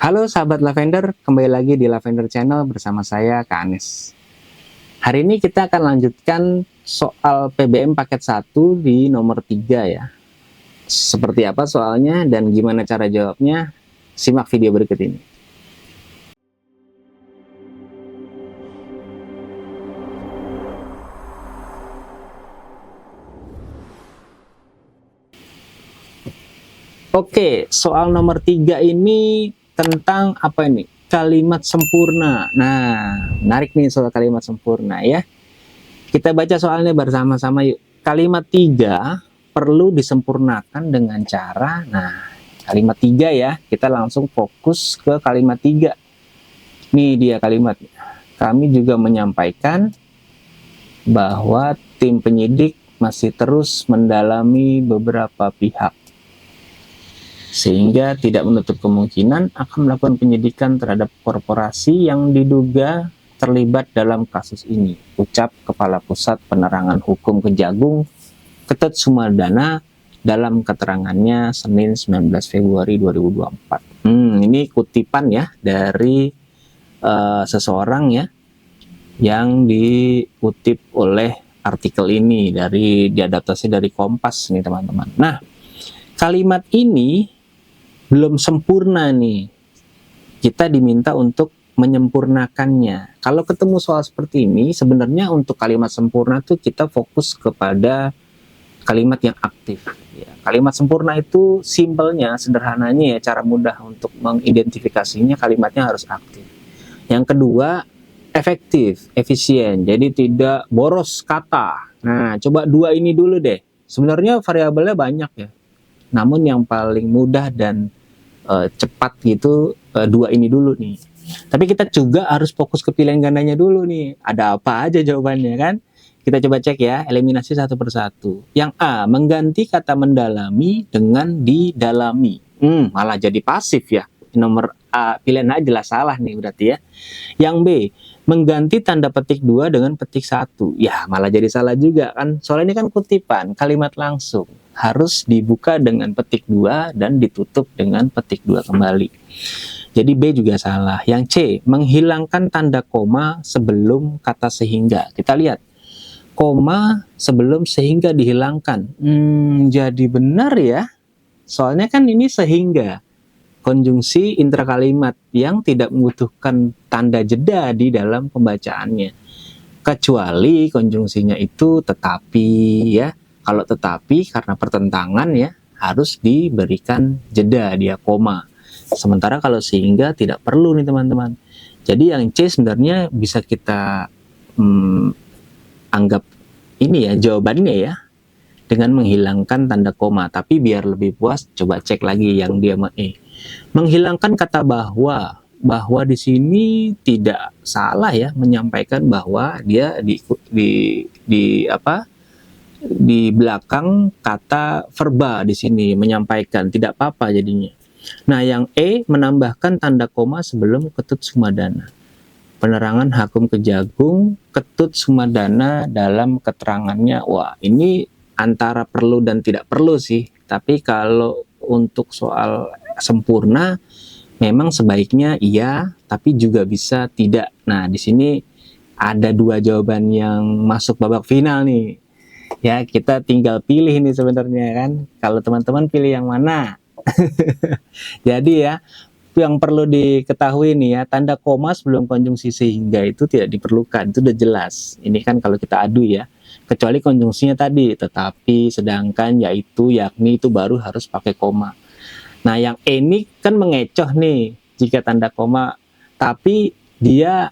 Halo sahabat Lavender, kembali lagi di Lavender Channel bersama saya Kak Anes. Hari ini kita akan lanjutkan soal PBM paket 1 di nomor 3 ya. Seperti apa soalnya dan gimana cara jawabnya? Simak video berikut ini. Oke, soal nomor 3 ini tentang apa ini? Kalimat sempurna. Nah, menarik nih soal kalimat sempurna ya. Kita baca soalnya bersama-sama yuk. Kalimat 3 perlu disempurnakan dengan cara, nah kalimat 3 ya, kita langsung fokus ke kalimat 3. Nih dia kalimatnya. Kami juga menyampaikan bahwa tim penyidik masih terus mendalami beberapa pihak, sehingga tidak menutup kemungkinan akan melakukan penyidikan terhadap korporasi yang diduga terlibat dalam kasus ini, ucap Kepala Pusat Penerangan Hukum Kejagung, Ketut Sumardana, dalam keterangannya Senin 19 Februari 2024. Ini kutipan ya dari seseorang ya, yang dikutip oleh artikel ini, diadaptasi dari Kompas nih teman-teman. Nah, kalimat ini belum sempurna nih. Kita diminta untuk menyempurnakannya. Kalau ketemu soal seperti ini, sebenarnya untuk kalimat sempurna tuh kita fokus kepada kalimat yang aktif. Ya, kalimat sempurna itu simpelnya, sederhananya ya, cara mudah untuk mengidentifikasinya kalimatnya harus aktif. Yang kedua, efektif, efisien, jadi tidak boros kata. Nah, coba dua ini dulu deh. Sebenarnya variabelnya banyak ya, namun yang paling mudah dan cepat gitu dua ini dulu nih. Tapi kita juga harus fokus ke pilihan gandanya dulu nih. Ada apa aja jawabannya kan? Kita coba cek ya, eliminasi satu persatu. Yang A, mengganti kata mendalami dengan didalami. Malah jadi pasif ya. Nomor A, pilihan A jelas salah nih berarti ya. Yang B, mengganti tanda petik 2 dengan petik 1. Ya, malah jadi salah juga kan. Soalnya ini kan kutipan, kalimat langsung. Harus dibuka dengan petik 2 dan ditutup dengan petik 2 kembali. Jadi B juga salah. Yang C, menghilangkan tanda koma sebelum kata sehingga. Kita lihat, koma sebelum sehingga dihilangkan. Jadi benar ya. Soalnya kan ini sehingga, konjungsi intrakalimat yang tidak membutuhkan tanda jeda di dalam pembacaannya. Kecuali konjungsinya itu tetapi ya. Kalau tetapi karena pertentangan ya, harus diberikan jeda, dia koma. Sementara kalau sehingga tidak perlu nih teman-teman. Jadi yang C sebenarnya bisa kita anggap ini ya jawabannya ya, dengan menghilangkan tanda koma. Tapi biar lebih puas, coba cek lagi yang dia E. Menghilangkan kata bahwa di sini tidak salah ya, menyampaikan bahwa dia di belakang kata verba di sini menyampaikan, tidak apa-apa jadinya. Nah, yang E, menambahkan tanda koma sebelum Ketut Sumardana. Penerangan Hakim Kejagung, Ketut Sumardana dalam keterangannya. Wah, ini antara perlu dan tidak perlu sih. Tapi kalau untuk soal sempurna, memang sebaiknya iya, tapi juga bisa tidak. Nah, di sini ada dua jawaban yang masuk babak final nih. Ya, kita tinggal pilih nih sebenarnya kan. Kalau teman-teman pilih yang mana? Jadi ya, yang perlu diketahui nih ya, tanda koma sebelum konjungsi sehingga itu tidak diperlukan, itu udah jelas. Ini kan kalau kita adu ya, kecuali konjungsinya tadi, tetapi, sedangkan, yaitu, yakni, itu baru harus pakai koma. Nah, yang ini kan mengecoh nih jika tanda koma, tapi dia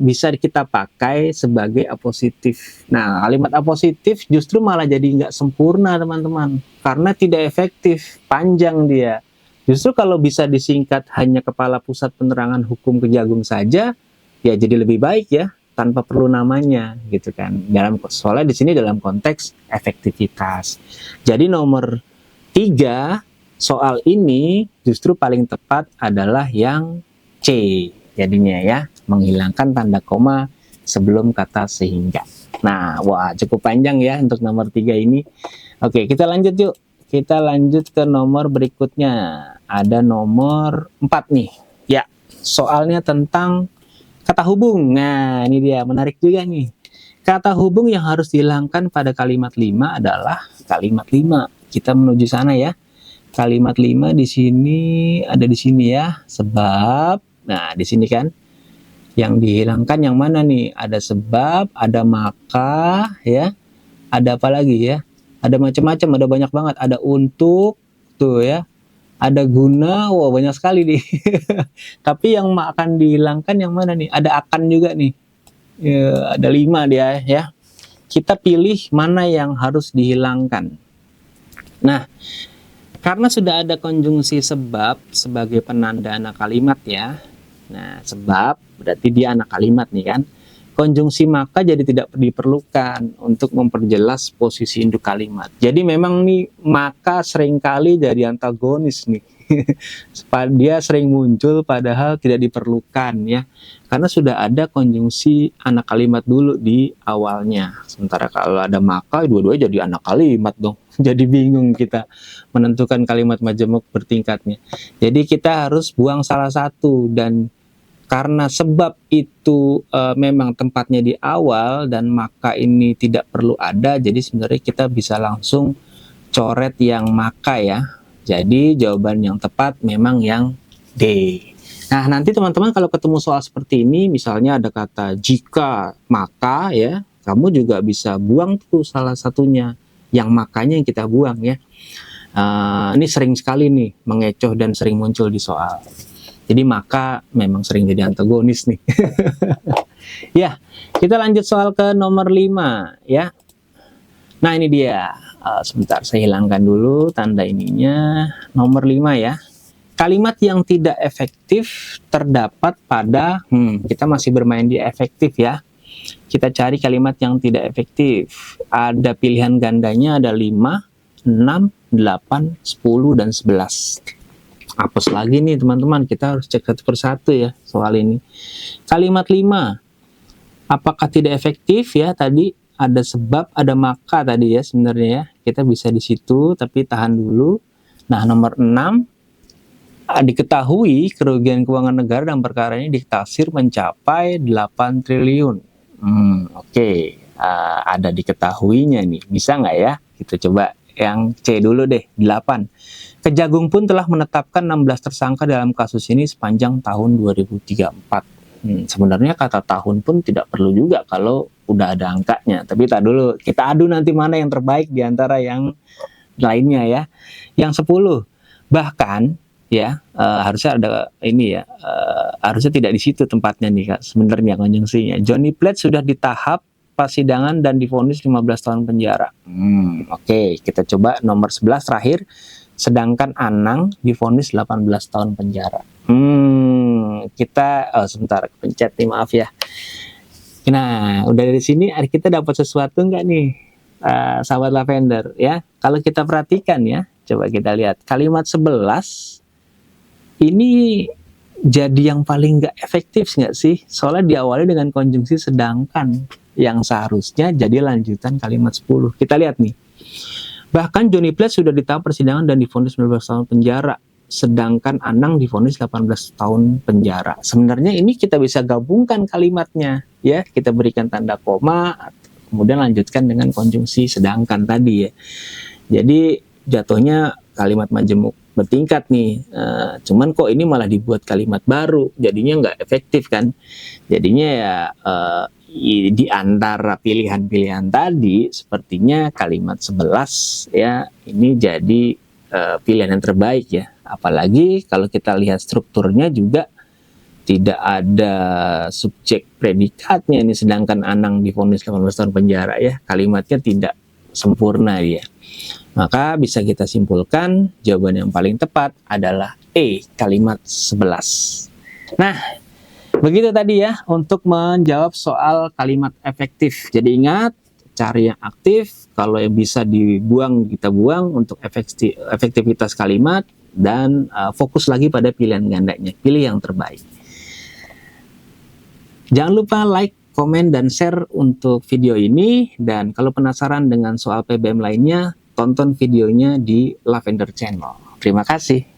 bisa kita pakai sebagai apositif. Nah, kalimat apositif justru malah jadi nggak sempurna teman-teman, karena tidak efektif, panjang dia. Justru kalau bisa disingkat hanya Kepala Pusat Penerangan Hukum Kejagung saja, ya jadi lebih baik ya, tanpa perlu namanya gitu kan. Soalnya di sini dalam konteks efektivitas. Jadi nomor 3 soal ini justru paling tepat adalah yang C jadinya ya, menghilangkan tanda koma sebelum kata sehingga. Nah, wah cukup panjang ya untuk nomor 3 ini. Oke, kita lanjut yuk. Kita lanjut ke nomor berikutnya. ada nomor 4 nih. Ya, soalnya tentang kata hubung. Nah, ini dia, menarik juga nih. Kata hubung yang harus dihilangkan pada kalimat 5 adalah kalimat 5. Kita menuju sana ya. Kalimat 5 di sini ada di sini ya, sebab. Nah, di sini kan yang dihilangkan yang mana nih? Ada sebab, ada maka ya. Ada apa lagi ya? Ada macam-macam, ada banyak banget. Ada untuk tuh ya. Ada guna, wow banyak sekali nih. Tapi yang akan dihilangkan yang mana nih? Ada akan juga nih. Ya, ada 5 dia ya. Kita pilih mana yang harus dihilangkan. Nah, karena sudah ada konjungsi sebab sebagai penanda anak kalimat ya. Nah, sebab berarti dia anak kalimat nih kan. Konjungsi maka jadi tidak diperlukan untuk memperjelas posisi induk kalimat. Jadi memang nih maka seringkali jadi antagonis nih. Dia sering muncul padahal tidak diperlukan ya. Karena sudah ada konjungsi anak kalimat dulu di awalnya. Sementara kalau ada maka, dua-duanya jadi anak kalimat dong. Jadi bingung kita menentukan kalimat majemuk bertingkatnya. Jadi kita harus buang salah satu, dan karena sebab itu memang tempatnya di awal dan maka ini tidak perlu ada, jadi sebenarnya kita bisa langsung coret yang maka ya. Jadi jawaban yang tepat memang yang D. Nah, nanti teman-teman kalau ketemu soal seperti ini, misalnya ada kata jika maka ya, kamu juga bisa buang tuh salah satunya, yang makanya yang kita buang ya. Ini sering sekali nih mengecoh dan sering muncul di soal. Jadi maka memang sering jadi antagonis nih. Ya, kita lanjut soal ke nomor 5 ya. Nah, ini dia. Sebentar, saya hilangkan dulu tanda ininya. Nomor 5 ya. Kalimat yang tidak efektif terdapat pada, kita masih bermain di efektif ya. Kita cari kalimat yang tidak efektif. Ada pilihan gandanya, ada 5, 6, 8, 10, dan 11. Hapus lagi nih teman-teman, kita harus cek satu persatu ya soal ini. Kalimat 5, apakah tidak efektif ya? Tadi ada sebab, ada maka tadi ya sebenarnya ya. Kita bisa di situ, tapi tahan dulu. Nah, nomor 6, diketahui kerugian keuangan negara dalam perkara ini ditaksir mencapai 8 triliun. Oke. Ada diketahuinya nih, bisa nggak ya? Kita coba yang C dulu deh, 8. Kejagung pun telah menetapkan 16 tersangka dalam kasus ini sepanjang tahun 2034. Sebenarnya kata tahun pun tidak perlu juga kalau udah ada angkanya. Tapi tak dulu, kita adu nanti mana yang terbaik di antara yang lainnya ya. Yang 10, bahkan ya harusnya ada ini ya, harusnya tidak di situ tempatnya nih Kak, sebenarnya konjungsinya. Johnny Plate sudah di tahap persidangan dan divonis 15 tahun penjara. Oke, kita coba nomor 11 terakhir. Sedangkan Anang divonis 18 tahun penjara. Kita sebentar pencet nih, maaf ya. Nah, udah dari sini kita dapat sesuatu nggak nih, sahabat Lavender ya? Kalau kita perhatikan ya, coba kita lihat kalimat 11 ini jadi yang paling nggak efektif nggak sih? Soalnya diawali dengan konjungsi sedangkan, yang seharusnya jadi lanjutan kalimat 10. Kita lihat nih. Bahkan Johnny Plate sudah di tahap persidangan dan divonis 19 tahun penjara. Sedangkan Anang divonis 18 tahun penjara. Sebenarnya ini kita bisa gabungkan kalimatnya. Ya, kita berikan tanda koma, kemudian lanjutkan dengan konjungsi sedangkan tadi ya. Jadi jatuhnya kalimat majemuk bertingkat nih. Cuman kok ini malah dibuat kalimat baru. Jadinya nggak efektif kan. Jadinya ya di antara pilihan-pilihan tadi sepertinya kalimat 11 ya ini jadi pilihan yang terbaik ya. Apalagi kalau kita lihat strukturnya juga tidak ada subjek predikatnya ini, sedangkan Anang divonis 18 tahun penjara ya. Kalimatnya tidak sempurna dia. Maka bisa kita simpulkan jawaban yang paling tepat adalah E, kalimat 11. Nah, begitu tadi ya untuk menjawab soal kalimat efektif. Jadi ingat, cari yang aktif, kalau yang bisa dibuang kita buang untuk efektivitas kalimat, dan fokus lagi pada pilihan gandanya, pilih yang terbaik. Jangan lupa like, komen, dan share untuk video ini, dan kalau penasaran dengan soal PBM lainnya, tonton videonya di Lavender Channel. Terima kasih.